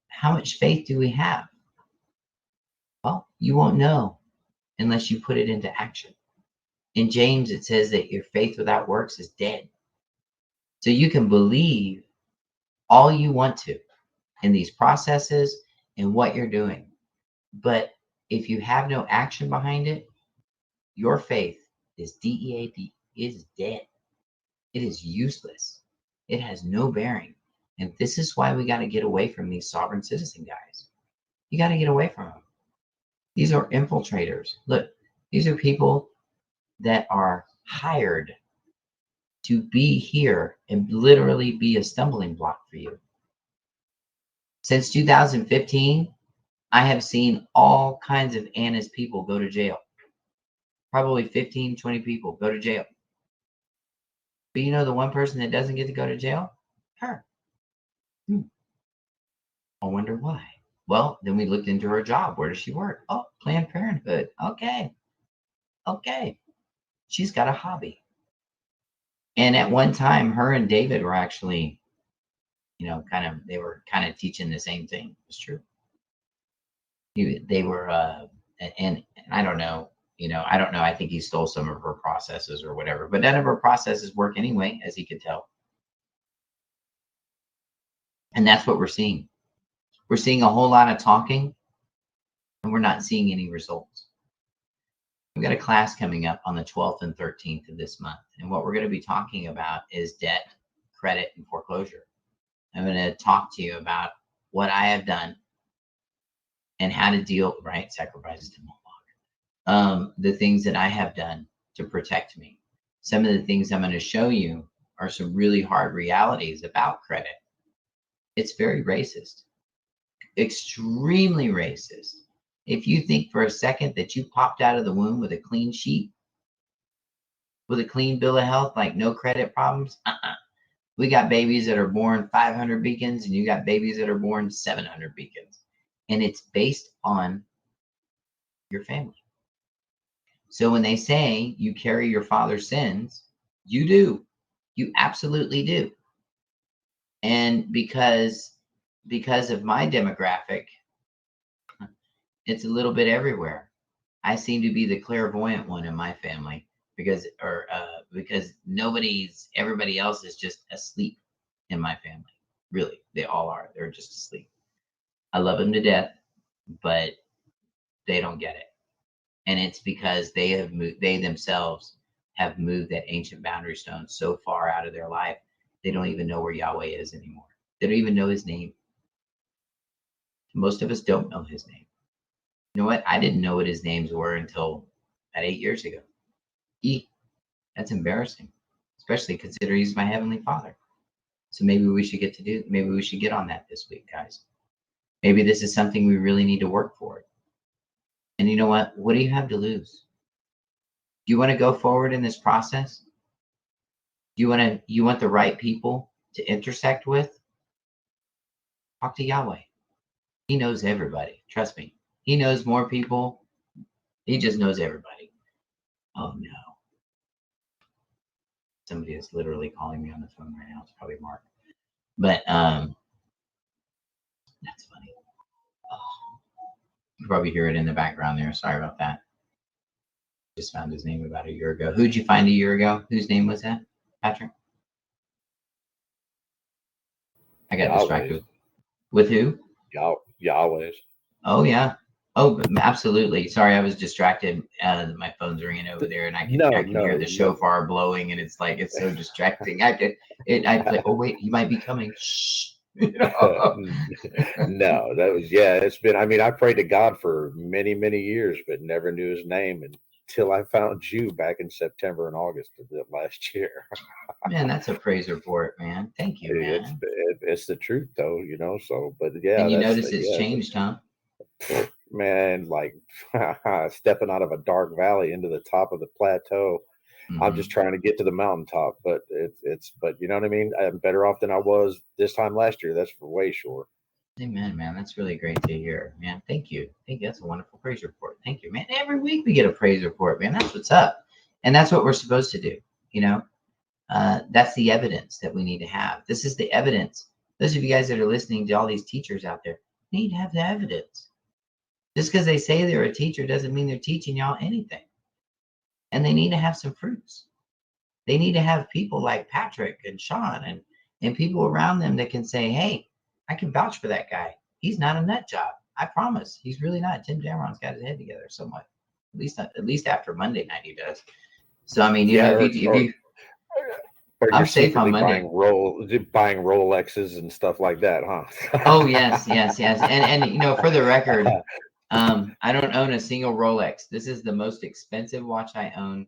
how much faith do we have? Well, you won't know unless you put it into action. In James, it says that your faith without works is dead. So you can believe all you want to. in these processes and what you're doing. But if you have no action behind it, your faith is DEAD, is dead. It is useless. It has no bearing. And this is why we got to get away from these sovereign citizen guys. You got to get away from them. These are infiltrators. Look, these are people that are hired to be here and literally be a stumbling block for you. Since 2015, I have seen all kinds of Anna's people go to jail. Probably 15, 20 people go to jail. But you know the one person that doesn't get to go to jail? Her. I wonder why. Well, then we looked into her job. Where does she work? Oh, Planned Parenthood. Okay. She's got a hobby. And at one time, her and David were actually, they were kind of teaching the same thing. It's true. They were, and I don't know, I don't know. I think he stole some of her processes or whatever, but none of her processes work anyway, as he could tell. And that's what we're seeing. We're seeing a whole lot of talking, and we're not seeing any results. We've got a class coming up on the 12th and 13th of this month. And what we're going to be talking about is debt, credit, and foreclosure. I'm going to talk to you about what I have done and how to deal, right? Sacrifices to Moloch. The things that I have done to protect me. Some of the things I'm going to show you are some really hard realities about credit. It's very racist, extremely racist. If you think for a second that you popped out of the womb with a clean sheet, with a clean bill of health, like no credit problems, we got babies that are born 500 beacons, and you got babies that are born 700 beacons. And it's based on your family. So when they say you carry your father's sins, you do. You absolutely do. And because of my demographic, it's a little bit everywhere. I seem to be the clairvoyant one in my family because everybody else is just asleep in my family. Really, they all are. They're just asleep. I love them to death, but they don't get it. And it's because they themselves have moved that ancient boundary stone so far out of their life, they don't even know where Yahweh is anymore. They don't even know his name. Most of us don't know his name. You know what? I didn't know what his names were until about 8 years ago. That's embarrassing, especially considering he's my heavenly father. So maybe we should get on that this week, guys. Maybe this is something we really need to work for. And you know what? What do you have to lose? Do you want to go forward in this process? You want the right people to intersect with? Talk to Yahweh. He knows everybody. Trust me. He knows more people. He just knows everybody. Oh no. Somebody is literally calling me on the phone right now. It's probably Mark. But that's funny. Oh, you probably hear it in the background there. Sorry about that. Just found his name about a year ago. Who'd you find a year ago? Whose name was that, Patrick? I got distracted. With who? Yahweh's. Oh, yeah. Oh, absolutely. Sorry, I was distracted. My phone's ringing over there, and I can hear the shofar blowing, and it's so distracting. I'd play. Oh wait, he might be coming. Shh. No, it's been. I mean, I prayed to God for many, many years, but never knew his name until I found you back in September and August of the last year. Man, that's a praise report, man. Thank you, man. It's the truth, though, So, but yeah, and you notice it's changed, huh? Man, like stepping out of a dark valley into the top of the plateau. Mm-hmm. I'm just trying to get to the mountaintop, but but you know what I mean? I'm better off than I was this time last year. That's for way sure. Amen, man. That's really great to hear, man. Thank you. That's a wonderful praise report. Thank you, man. Every week we get a praise report, man. That's what's up. And that's what we're supposed to do. That's the evidence that we need to have. This is the evidence. Those of you guys that are listening to all these teachers out there need to have the evidence. Just because they say they're a teacher doesn't mean they're teaching y'all anything. And they need to have some fruits. They need to have people like Patrick and Sean and people around them that can say, hey, I can vouch for that guy. He's not a nut job. I promise. He's really not. Tim Dameron's got his head together somewhat. At least after Monday night he does. So I mean, you know, if you or I'm you're safe on secretly Monday. buying Rolexes and stuff like that, huh? Oh yes. And you know, for the record, I don't own a single Rolex. This is the most expensive watch I own,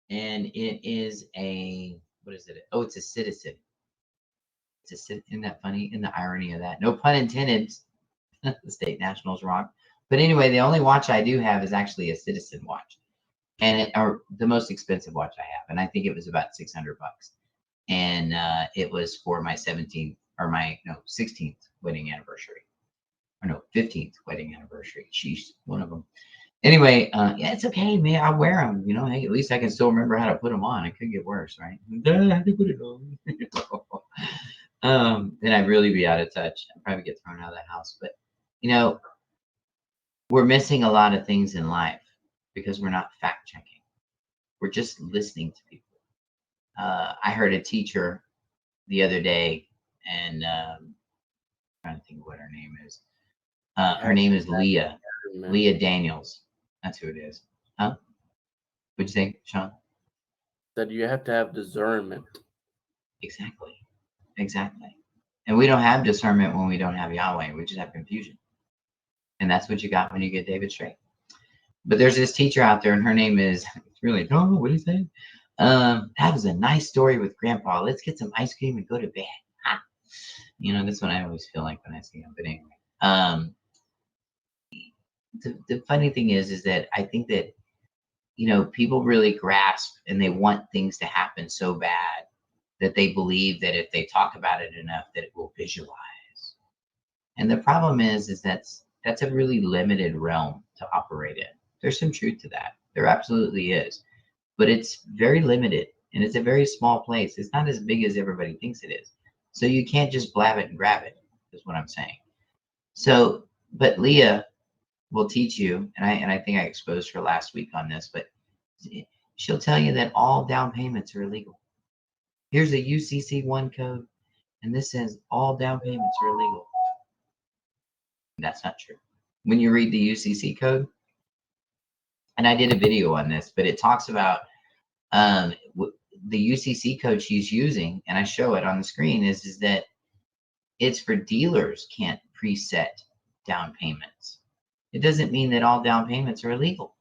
and it is a what is it? Oh, it's a Citizen. Isn't that funny? In the irony of that, no pun intended. The State Nationals wrong. But anyway, the only watch I do have is actually a Citizen watch, and or the most expensive watch I have, and I think it was about $600, and it was for my 17th or my 16th wedding anniversary, or no 15th wedding anniversary. Sheesh, one of them. Anyway, yeah, it's okay, man. I wear them. You know, hey, at least I can still remember how to put them on. It could get worse, right? I had to put it on. Then I'd really be out of touch. I'd probably get thrown out of the house. But you know, we're missing a lot of things in life because we're not fact checking. We're just listening to people. I heard a teacher the other day, and I'm trying to think of what her name is. Her name is Leah. Leah Daniels. That's who it is. Huh? What'd you think, Sean? That you have to have discernment. Exactly. And we don't have discernment when we don't have Yahweh. We just have confusion. And that's what you got when you get David straight. But there's this teacher out there, and her name is really, oh, what do you say? That was a nice story with Grandpa. Let's get some ice cream and go to bed. Ha. You know, that's what I always feel like when I see him. But anyway, the funny thing is that I think that, you know, people really grasp and they want things to happen so bad that they believe that if they talk about it enough, that it will visualize. And the problem is that's a really limited realm to operate in. There's some truth to that. There absolutely is. But it's very limited and it's a very small place. It's not as big as everybody thinks it is. So you can't just blab it and grab it, is what I'm saying. So, but Leah will teach you, and I think I exposed her last week on this, but she'll tell you that all down payments are illegal. Here's a UCC1 code, and this says all down payments are illegal. That's not true. When you read the UCC code, and I did a video on this, but it talks about the UCC code she's using, and I show it on the screen, is that it's for dealers can't preset down payments. It doesn't mean that all down payments are illegal.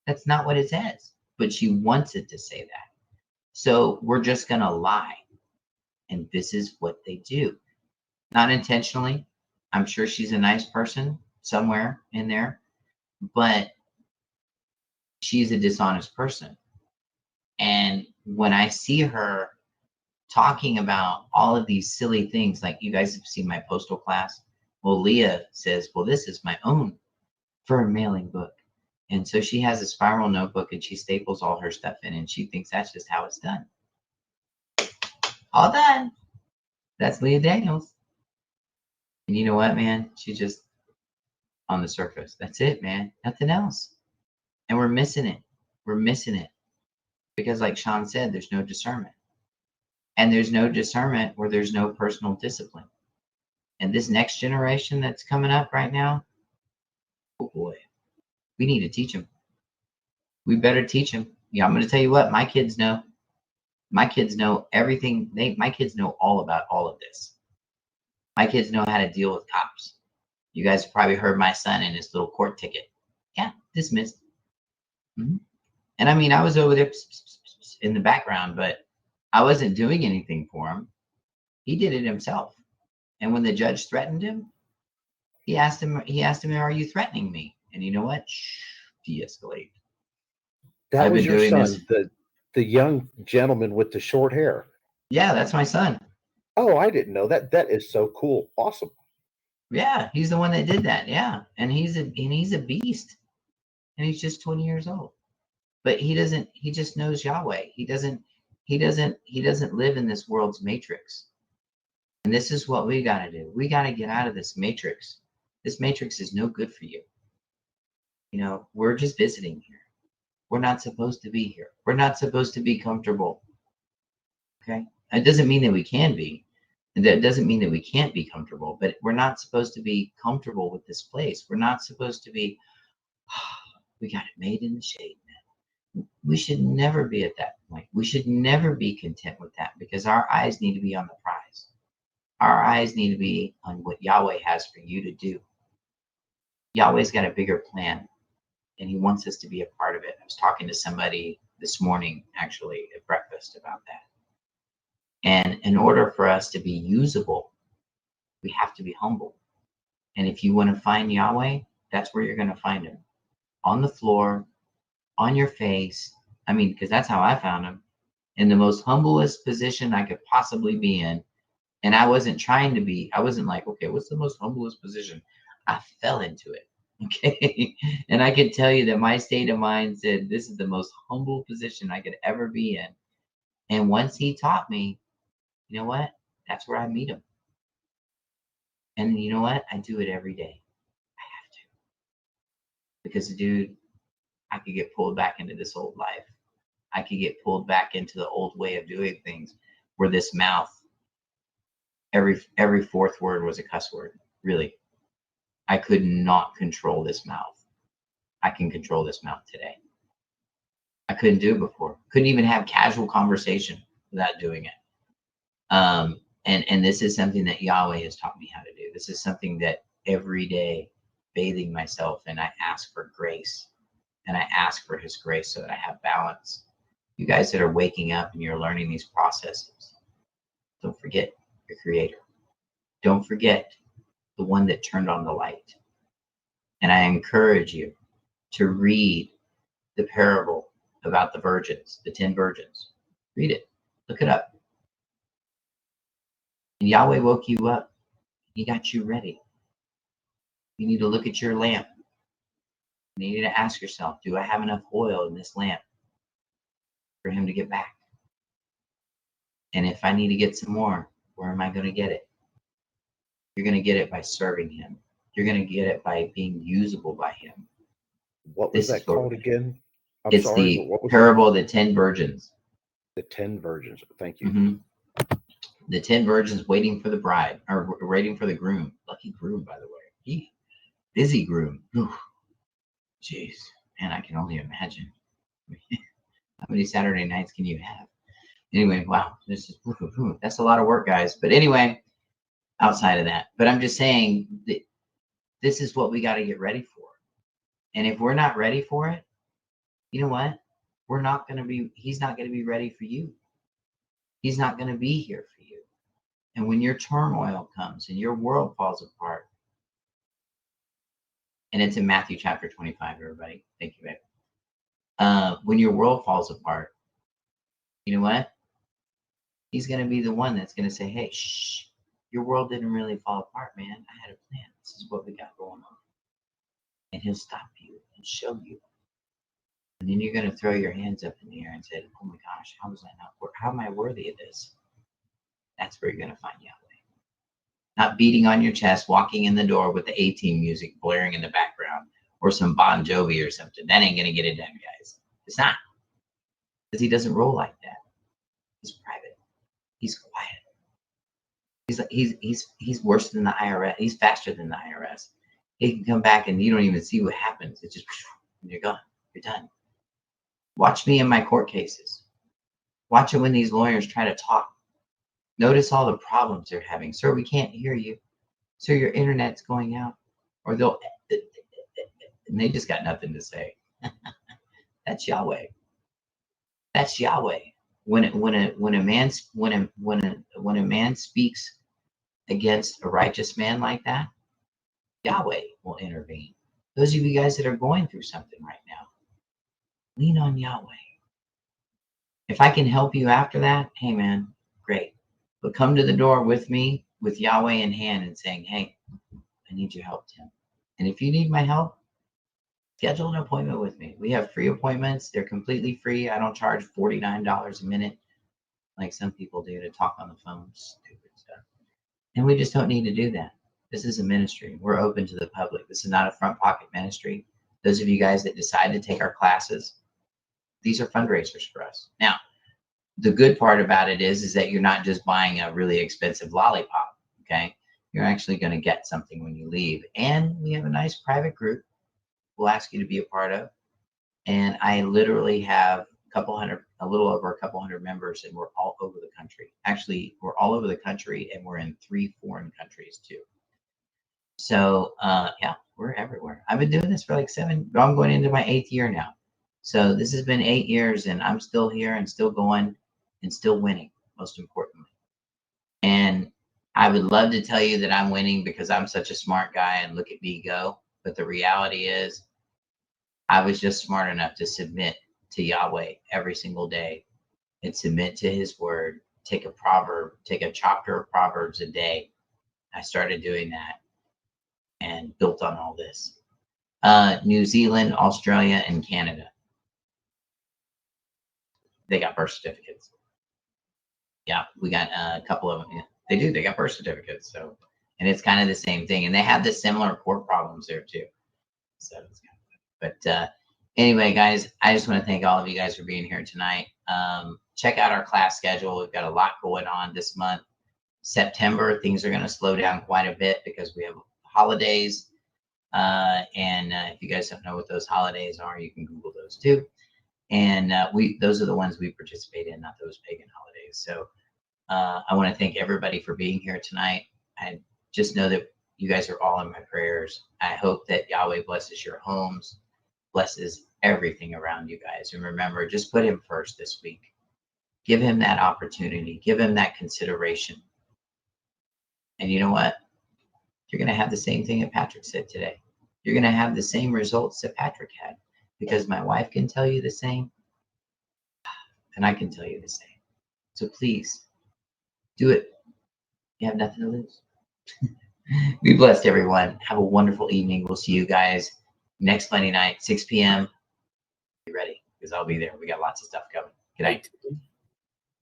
That's not what it says, but she wants it to say that. So we're just going to lie. And this is what they do. Not intentionally. I'm sure she's a nice person somewhere in there, but she's a dishonest person. And when I see her talking about all of these silly things, like you guys have seen my postal class, well, Leah says, well, this is my own for a mailing book. And so she has a spiral notebook and she staples all her stuff in, and she thinks that's just how it's done. All done. That's Leah Daniels. And you know what, man? She's just on the surface. That's it, man. Nothing else. And we're missing it. We're missing it. Because like Sean said, there's no discernment. And there's no discernment where there's no personal discipline. And this next generation that's coming up right now, oh boy, we need to teach them. We better teach them. Yeah, I'm going to tell you what, my kids know. My kids know everything. My kids know all about all of this. My kids know how to deal with cops. You guys have probably heard my son in his little court ticket. Yeah, dismissed. Mm-hmm. And I mean, I was over there in the background, but I wasn't doing anything for him. He did it himself. And when the judge threatened him, he asked him, are you threatening me? And you know what? Shh, de-escalate. That was your son, the young gentleman with the short hair. Yeah, that's my son. Oh, I didn't know that. That is so cool. Awesome. Yeah, he's the one that did that. Yeah. And he's a beast. And he's just 20 years old. But he just knows Yahweh. He doesn't live in this world's matrix. And this is what we got to do. We got to get out of this matrix. This matrix is no good for you. You know, we're just visiting here. We're not supposed to be here. We're not supposed to be comfortable. Okay? It doesn't mean that we can be, And that doesn't mean that we can't be comfortable, but we're not supposed to be comfortable with this place. We're not supposed to be, we got it made in the shade, man. We should never be at that point. We should never be content with that, because our eyes need to be on the prize. Our eyes need to be on what Yahweh has for you to do. Yahweh's got a bigger plan, and he wants us to be a part of it. I was talking to somebody this morning, actually, at breakfast about that. And in order for us to be usable, we have to be humble. And if you want to find Yahweh, that's where you're going to find him. On the floor, on your face. I mean, because that's how I found him. In the most humblest position I could possibly be in. And I wasn't trying to be, I wasn't like, okay, what's the most humblest position? I fell into it. Okay. And I can tell you that my state of mind said, this is the most humble position I could ever be in. And once he taught me, you know what? That's where I meet him. And you know what? I do it every day. I have to. Because, dude, I could get pulled back into this old life. I could get pulled back into the old way of doing things, where this mouth, every fourth word was a cuss word. Really. I could not control this mouth. I can control this mouth today. I couldn't do it before. Couldn't even have casual conversation without doing it. And this is something that Yahweh has taught me how to do. This is something that every day, bathing myself, and I ask for grace, and I ask for his grace so that I have balance. You guys that are waking up and you're learning these processes, don't forget your creator. Don't forget the one that turned on the light. And I encourage you to read the parable about the virgins, the 10 virgins. Read it. Look it up. And Yahweh woke you up. He got you ready. You need to look at your lamp. You need to ask yourself, do I have enough oil in this lamp for him to get back? And if I need to get some more, where am I going to get it? You're going to get it by serving him. You're going to get it by being usable by him. What was that called again? I'm it's sorry, the but what was parable of the 10 virgins. The 10 virgins. Thank you. Mm-hmm. The 10 virgins waiting for the bride, or waiting for the groom. Lucky groom, by the way. Busy groom. Jeez, man, I can only imagine. How many Saturday nights can you have? Anyway, wow, that's a lot of work, guys. But anyway, outside of that, but I'm just saying that this is what we got to get ready for. And if we're not ready for it, you know what? He's not going to be ready for you. He's not going to be here for you. And when your turmoil comes and your world falls apart, and it's in Matthew chapter 25, everybody. Thank you, babe. When your world falls apart, you know what? He's going to be the one that's going to say, hey, shh, your world didn't really fall apart, man. I had a plan. This is what we got going on. And he'll stop you and show you. And then you're going to throw your hands up in the air and say, oh my gosh, how was I not? How am I worthy of this? That's where you're going to find Yahweh. Not beating on your chest, walking in the door with the A-Team music blaring in the background, or some Bon Jovi or something. That ain't going to get it done, guys. It's not. Because he doesn't roll like that. He's private. He's quiet. He's worse than the IRS. He's faster than the IRS. He can come back and you don't even see what happens. It's just, you're gone. You're done. Watch me in my court cases. Watch it when these lawyers try to talk. Notice all the problems they're having. Sir, we can't hear you. Sir, your internet's going out. Or they'll, and they just got nothing to say. That's Yahweh. That's Yahweh. When a man speaks against a righteous man like that, Yahweh will intervene. Those of you guys that are going through something right now, lean on Yahweh. If I can help you after that, hey man, great. But come to the door with me, with Yahweh in hand, and saying, hey, I need your help, Tim. And if you need my help, schedule an appointment with me. We have free appointments. They're completely free. I don't charge $49 a minute like some people do to talk on the phone. Stupid stuff. And we just don't need to do that. This is a ministry. We're open to the public. This is not a front pocket ministry. Those of you guys that decide to take our classes, these are fundraisers for us. Now, the good part about it is that you're not just buying a really expensive lollipop. Okay. You're actually going to get something when you leave. And we have a nice private group we'll ask you to be a part of. And I literally have a little over a couple hundred members, and we're all over the country. Actually, we're all over the country, and we're in 3 foreign countries too. So yeah, we're everywhere. I've been doing this for like 7. I'm going into my 8th year now. So this has been 8 years, and I'm still here and still going and still winning, most importantly. And I would love to tell you that I'm winning because I'm such a smart guy and look at me go. But the reality is, I was just smart enough to submit to Yahweh every single day and submit to his word. Take a chapter of Proverbs a day. I started doing that and built on all this. New Zealand, Australia, and Canada. They got birth certificates. Yeah, we got a couple of them. Yeah, they do. They got birth certificates. So, and it's kind of the same thing. And they have the similar court problems there too. So, it's kind of, but anyway, guys, I just want to thank all of you guys for being here tonight. Check out our class schedule. We've got a lot going on this month. September, things are going to slow down quite a bit because we have holidays. And if you guys don't know what those holidays are, you can Google those too. And those are the ones we participate in, not those pagan holidays. So I want to thank everybody for being here tonight. I just know that you guys are all in my prayers. I hope that Yahweh blesses your homes, blesses everything around you guys. And remember, just put him first this week. Give him that opportunity. Give him that consideration. And you know what? You're going to have the same thing that Patrick said today. You're going to have the same results that Patrick had, because my wife can tell you the same, and I can tell you the same. So please do it. You have nothing to lose. Be blessed, everyone. Have a wonderful evening. We'll see you guys next Monday night, 6 p.m. Be ready, because I'll be there. We got lots of stuff coming. Good night.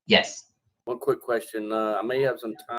Yes. One quick question. I may have some time.